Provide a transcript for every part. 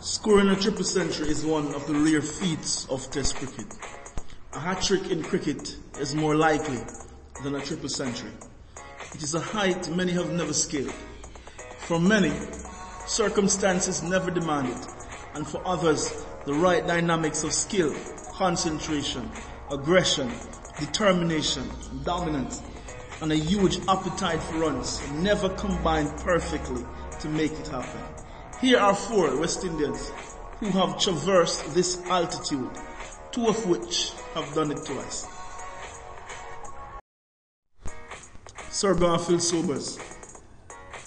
Scoring a triple century is one of the rare feats of Test cricket. A hat-trick in cricket is more likely than a triple century. It is a height many have never scaled. For many, circumstances never demand it, and for others, the right dynamics of skill, concentration, aggression, determination, dominance, and a huge appetite for runs never combined perfectly to make it happen. Here are 4 West Indians who have traversed this altitude, 2 of which have done it twice. Sir Garfield Sobers,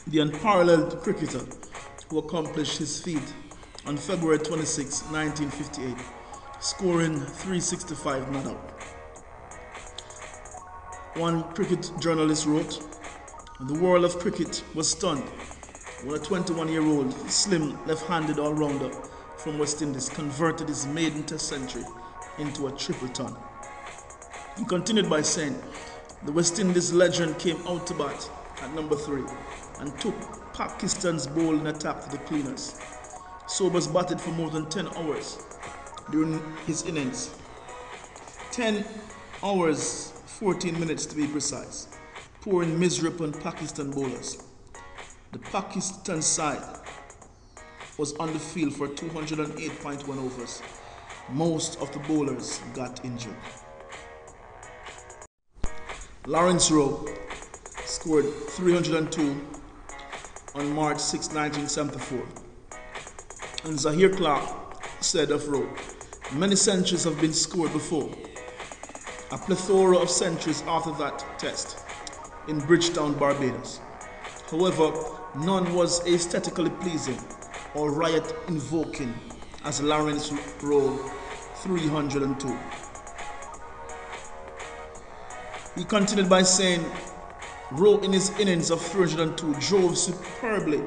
the unparalleled cricketer who accomplished his feat on February 26, 1958, scoring 365 not out. One cricket journalist wrote, "The world of cricket was stunned when a 21-year-old slim left-handed all-rounder from West Indies converted his maiden Test century into a triple ton." He continued by saying, "The West Indies legend came out to bat at number 3 and took Pakistan's bowling attack to the cleaners. Sobers batted for more than 10 hours during his innings. 10 hours, 14 minutes to be precise, pouring misery upon Pakistan bowlers. The Pakistan side was on the field for 208.1 overs. Most of the bowlers got injured." Lawrence Rowe scored 302 on March 6, 1974. And Zahir Clark said of Rowe, "Many centuries have been scored before. A plethora of centuries after that test in Bridgetown, Barbados. However, none was aesthetically pleasing or riot-invoking as Lawrence Rowe 302. He continued by saying, "Rowe in his innings of 302 drove superbly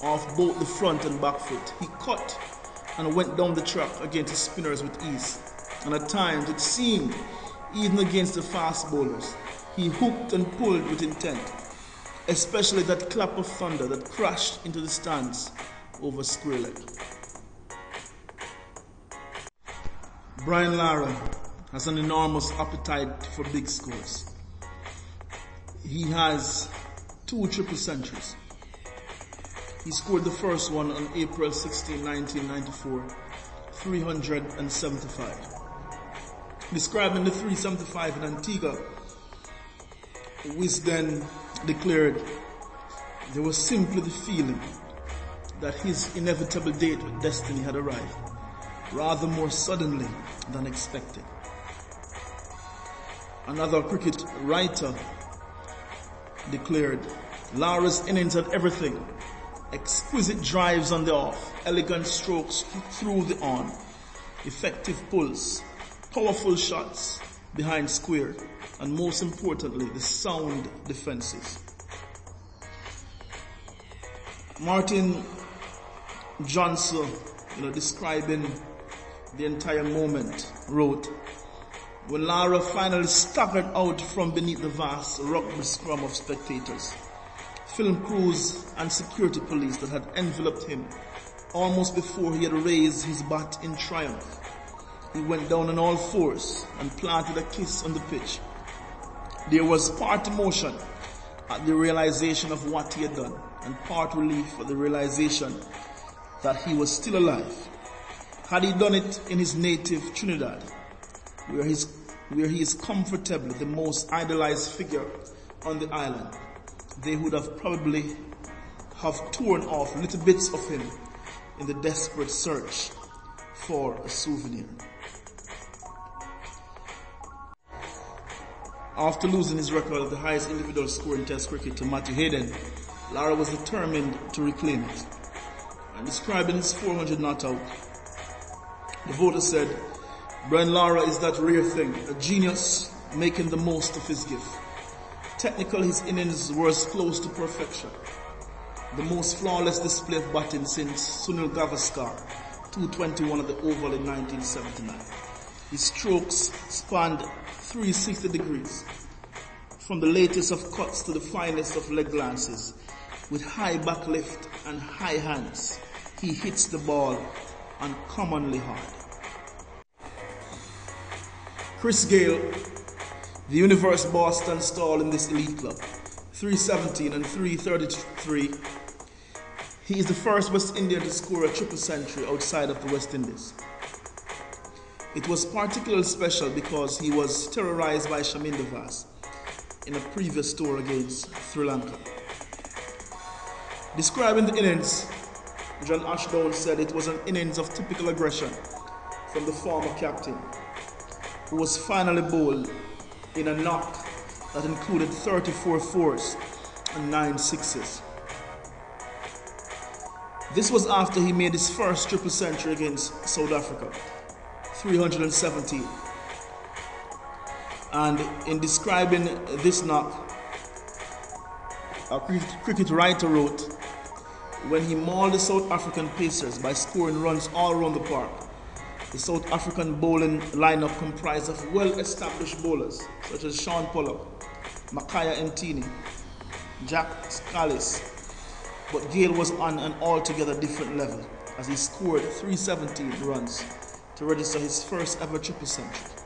off both the front and back foot. He cut and went down the track against the spinners with ease, and at times it seemed, even against the fast bowlers, he hooked and pulled with intent, especially that clap of thunder that crashed into the stands over square leg." Brian Lara has an enormous appetite for big scores. He has 2 triple centuries. He scored the first one on April 16, 1994, 375. Describing the 375 in Antigua, Wisden declared, "There was simply the feeling that his inevitable date with destiny had arrived, rather more suddenly than expected." Another cricket writer declared, "Lara's innings had everything: exquisite drives on the off, elegant strokes through the on, effective pulls, powerful shots behind square, and most importantly, the sound defenses." Martin Johnson, describing the entire moment, wrote, "When Lara finally staggered out from beneath the vast rugby scrum of spectators, film crews and security police that had enveloped him almost before he had raised his bat in triumph, he went down on all fours and planted a kiss on the pitch. There was part emotion at the realization of what he had done, and part relief at the realization that he was still alive. Had he done it in his native Trinidad, where he is comfortably the most idolized figure on the island, they would have probably torn off little bits of him in the desperate search for a souvenir." After losing his record of the highest individual score in Test cricket to Matthew Hayden, Lara was determined to reclaim it. And describing his 400 not out, the voter said, "Brian Lara is that rare thing, a genius making the most of his gift. Technically, his innings were as close to perfection. The most flawless display of batting since Sunil Gavaskar, 221 at the Oval in 1979. His strokes spanned 360 degrees, from the latest of cuts to the finest of leg glances, with high back lift and high hands. he hits the ball uncommonly hard. Chris Gayle, the Universe Boston stall in this elite club, 317 and 333. He is the first West Indian to score a triple century outside of the West Indies. It was particularly special because he was terrorized by Shaminder Vas in a previous tour against Sri Lanka. Describing the innings, John Ashdown said it was an innings of typical aggression from the former captain, who was finally bowled in a knock that included 34 fours and 9 sixes. This was after he made his first triple century against South Africa, 317. And in describing this knock, a cricket writer wrote, when he mauled the South African pacers by scoring runs all around the park, the South African bowling lineup comprised of well-established bowlers such as Sean Pollock, Makaya Ntini, Jack Scalise, but Gayle was on an altogether different level as he scored 317 runs to register his first ever triple century.